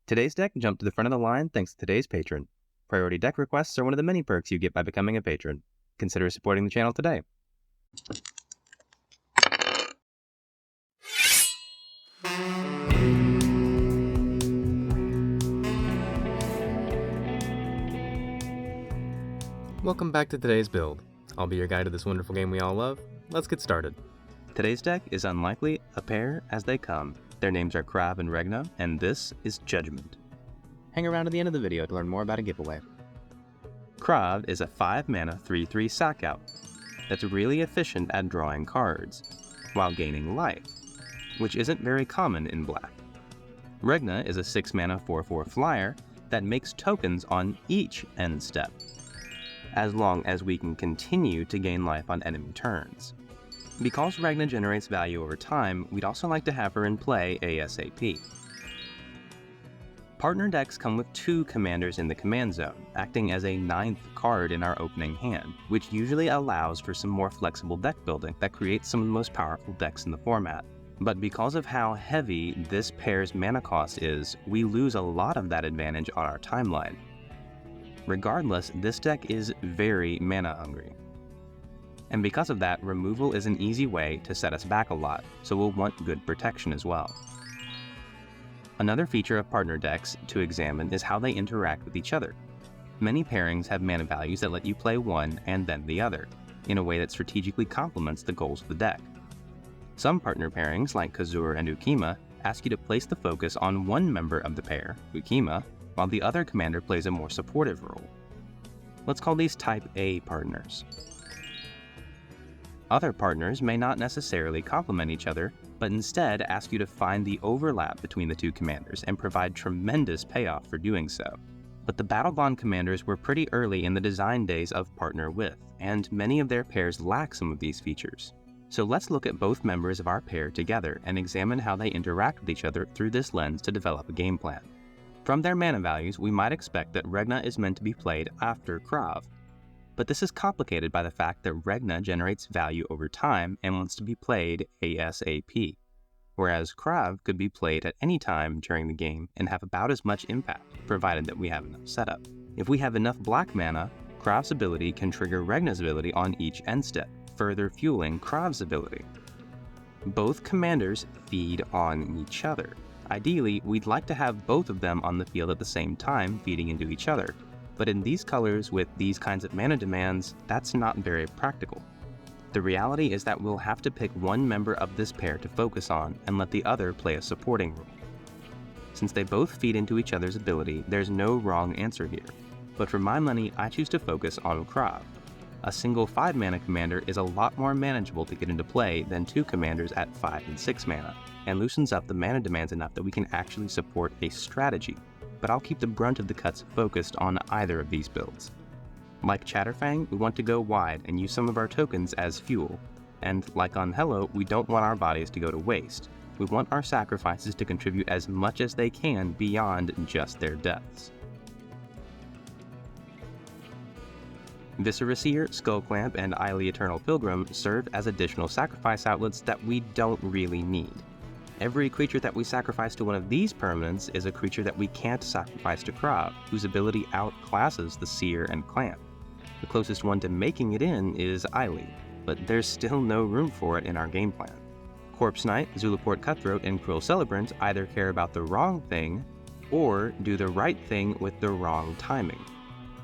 Today's deck jumped to the front of the line thanks to today's patron. Priority deck requests are one of the many perks you get by becoming a patron. Consider supporting the channel today. Welcome back to today's build. I'll be your guide to this wonderful game we all love. Let's get started. Today's deck is unlikely, a pair as they come. Their names are Krav and Regna, and this is Judgement. Hang around to the end of the video to learn more about a giveaway. Krav is a 5-mana 3/3 sack-out that's really efficient at drawing cards, while gaining life, which isn't very common in black. Regna is a 6-mana 4/4 flyer that makes tokens on each end step, as long as we can continue to gain life on enemy turns. Because Regna generates value over time, we'd also like to have her in play ASAP. Partner decks come with 2 commanders in the command zone, acting as a 9th card in our opening hand, which usually allows for some more flexible deck building that creates some of the most powerful decks in the format. But because of how heavy this pair's mana cost is, we lose a lot of that advantage on our timeline. Regardless, this deck is very mana hungry. And because of that, removal is an easy way to set us back a lot, so we'll want good protection as well. Another feature of partner decks to examine is how they interact with each other. Many pairings have mana values that let you play one and then the other, in a way that strategically complements the goals of the deck. Some partner pairings, like Kazur and Ukima, ask you to place the focus on one member of the pair, Ukima, while the other commander plays a more supportive role. Let's call these Type A partners. Other partners may not necessarily complement each other, but instead ask you to find the overlap between the 2 commanders and provide tremendous payoff for doing so. But the Battlebond commanders were pretty early in the design days of Partner With, and many of their pairs lack some of these features. So let's look at both members of our pair together and examine how they interact with each other through this lens to develop a game plan. From their mana values, we might expect that Regna is meant to be played after Krav, but this is complicated by the fact that Regna generates value over time and wants to be played ASAP, whereas Krav could be played at any time during the game and have about as much impact, provided that we have enough setup. If we have enough black mana, Krav's ability can trigger Regna's ability on each end step, further fueling Krav's ability. Both commanders feed on each other. Ideally, we'd like to have both of them on the field at the same time, feeding into each other. But in these colors with these kinds of mana demands, that's not very practical. The reality is that we'll have to pick one member of this pair to focus on and let the other play a supporting role. Since they both feed into each other's ability, there's no wrong answer here. But for my money, I choose to focus on Krav. A single 5-mana commander is a lot more manageable to get into play than 2 commanders at 5 and 6 mana, and loosens up the mana demands enough that we can actually support a strategy. But I'll keep the brunt of the cuts focused on either of these builds. Like Chatterfang, we want to go wide and use some of our tokens as fuel, and like on Hello, we don't want our bodies to go to waste. We want our sacrifices to contribute as much as they can beyond just their deaths. Viscera Seer, Skullclamp, and Eily Eternal Pilgrim serve as additional sacrifice outlets that we don't really need. Every creature that we sacrifice to one of these permanents is a creature that we can't sacrifice to Krav, whose ability outclasses the Seer and Clamp. The closest one to making it in is Eily, but there's still no room for it in our game plan. Corpse Knight, Zulaport Cutthroat, and Cruel Celebrant either care about the wrong thing, or do the right thing with the wrong timing.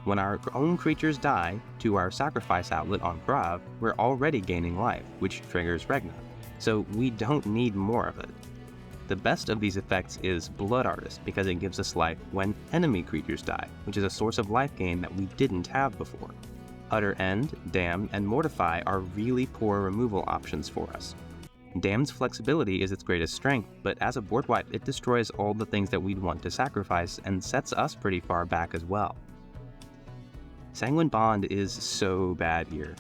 When our own creatures die to our sacrifice outlet on Krav, we're already gaining life, which triggers Regna, so we don't need more of it. The best of these effects is Blood Artist because it gives us life when enemy creatures die, which is a source of life gain that we didn't have before. Utter End, Damn, and Mortify are really poor removal options for us. Damn's flexibility is its greatest strength, but as a board wipe, it destroys all the things that we'd want to sacrifice and sets us pretty far back as well. Sanguine Bond is so bad here.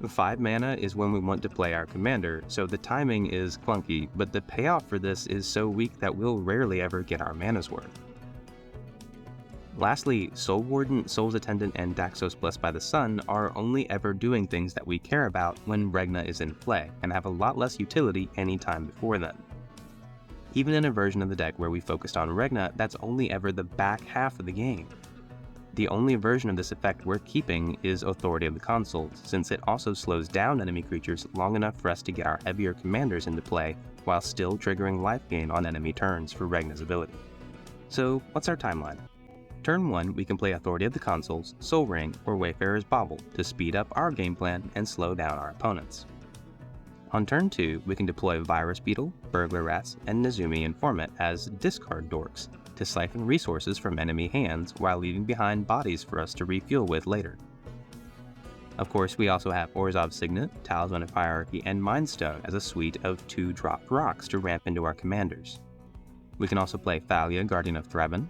5 mana is when we want to play our commander, so the timing is clunky, but the payoff for this is so weak that we'll rarely ever get our mana's worth. Lastly, Soul Warden, Soul's Attendant, and Daxos Blessed by the Sun are only ever doing things that we care about when Regna is in play, and have a lot less utility any time before then. Even in a version of the deck where we focused on Regna, that's only ever the back half of the game. The only version of this effect worth keeping is Authority of the Consuls, since it also slows down enemy creatures long enough for us to get our heavier commanders into play while still triggering life gain on enemy turns for Regna's ability. So what's our timeline? Turn 1, we can play Authority of the Consuls, Soul Ring, or Wayfarer's Bauble to speed up our game plan and slow down our opponents. On turn 2, we can deploy Virus Beetle, Burglar Rats, and Nezumi Informant as discard dorks to siphon resources from enemy hands while leaving behind bodies for us to refuel with later. Of course, we also have Orzhov's Signet, Talisman of Hierarchy, and Mind Stone as a suite of 2-drop rocks to ramp into our commanders. We can also play Thalia, Guardian of Thraben,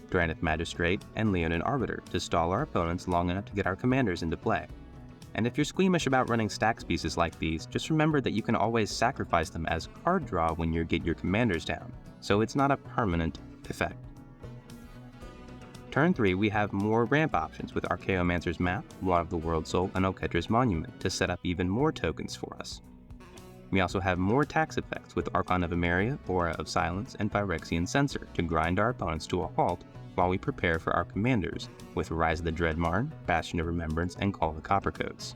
Drannith Magistrate, and Leonin Arbiter to stall our opponents long enough to get our commanders into play. And if you're squeamish about running stacks pieces like these, just remember that you can always sacrifice them as card draw when you get your commanders down, so it's not a permanent effect. Turn 3, we have more ramp options with Archaeomancer's Map, One of the World Soul, and Oketra's Monument to set up even more tokens for us. We also have more tax effects with Archon of Emeria, Aura of Silence, and Phyrexian Censor to grind our opponents to a halt while we prepare for our commanders with Rise of the Dreadmarn, Bastion of Remembrance, and Call of the Copper Codes.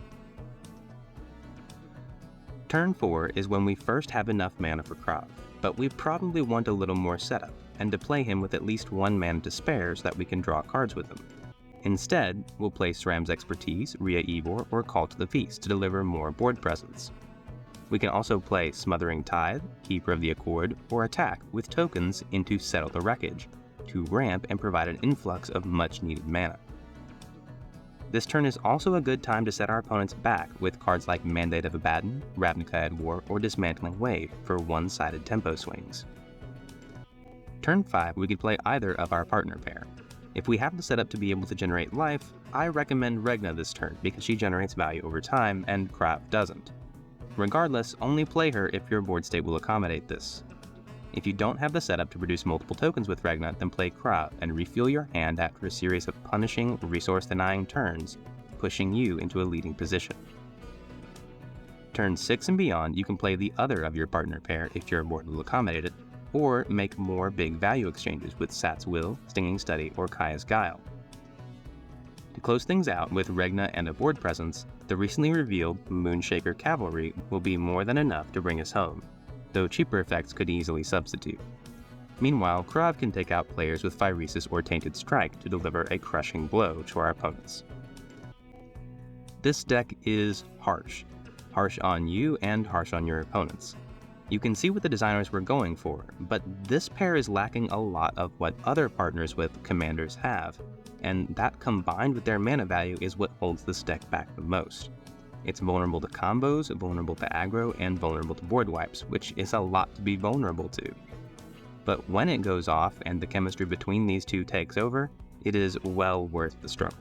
Turn 4 is when we first have enough mana for Krav, but we probably want a little more setup, and to play him with at least 1 mana to spare so that we can draw cards with him. Instead, we'll play SRAM's Expertise, Rhea Ivor, or Call to the Feast to deliver more board presence. We can also play Smothering Tithe, Keeper of the Accord, or Attack with tokens into Settle the Wreckage to ramp and provide an influx of much-needed mana. This turn is also a good time to set our opponents back with cards like Mandate of Abaddon, Ravnica War, or Dismantling Wave for one-sided tempo swings. Turn 5, we could play either of our partner pair. If we have the setup to be able to generate life, I recommend Regna this turn because she generates value over time and Krav doesn't. Regardless, only play her if your board state will accommodate this. If you don't have the setup to produce multiple tokens with Regna, then play Krav and refuel your hand after a series of punishing, resource-denying turns, pushing you into a leading position. Turn 6 and beyond, you can play the other of your partner pair if your board will accommodate it, or make more big value exchanges with Sat's Will, Stinging Study, or Kaya's Guile. To close things out with Regna and a board presence, the recently revealed Moonshaker Cavalry will be more than enough to bring us home, though cheaper effects could easily substitute. Meanwhile, Krav can take out players with Phyresis or Tainted Strike to deliver a crushing blow to our opponents. This deck is harsh on you and harsh on your opponents. You can see what the designers were going for, but this pair is lacking a lot of what other partners with commanders have, and that combined with their mana value is what holds this deck back the most. It's vulnerable to combos, vulnerable to aggro, and vulnerable to board wipes, which is a lot to be vulnerable to. But when it goes off and the chemistry between these two takes over, it is well worth the struggle.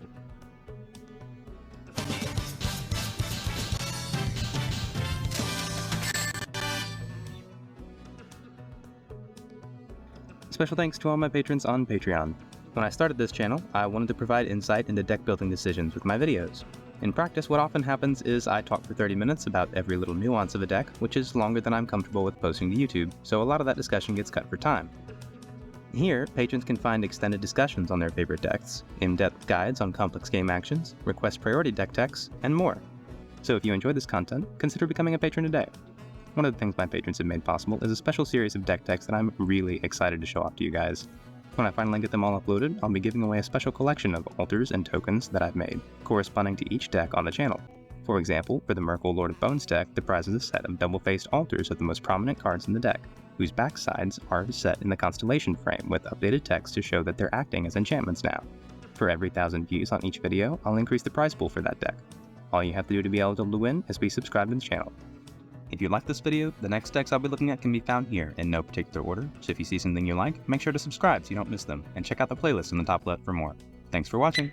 Special thanks to all my patrons on Patreon. When I started this channel, I wanted to provide insight into deck building decisions with my videos. In practice, what often happens is I talk for 30 minutes about every little nuance of a deck, which is longer than I'm comfortable with posting to YouTube, so a lot of that discussion gets cut for time. Here, patrons can find extended discussions on their favorite decks, in-depth guides on complex game actions, request priority deck techs, and more. So if you enjoy this content, consider becoming a patron today. One of the things my patrons have made possible is a special series of deck techs that I'm really excited to show off to you guys. When I finally get them all uploaded, I'll be giving away a special collection of altars and tokens that I've made, corresponding to each deck on the channel. For example, for the Merkle Lord of Bones deck, the prize is a set of double-faced altars of the most prominent cards in the deck, whose backsides are set in the constellation frame with updated text to show that they're acting as enchantments now. For every 1,000 views on each video, I'll increase the prize pool for that deck. All you have to do to be eligible to win is be subscribed to the channel. If you like this video, the next decks I'll be looking at can be found here in no particular order, so if you see something you like, make sure to subscribe so you don't miss them, and check out the playlist in the top left for more. Thanks for watching!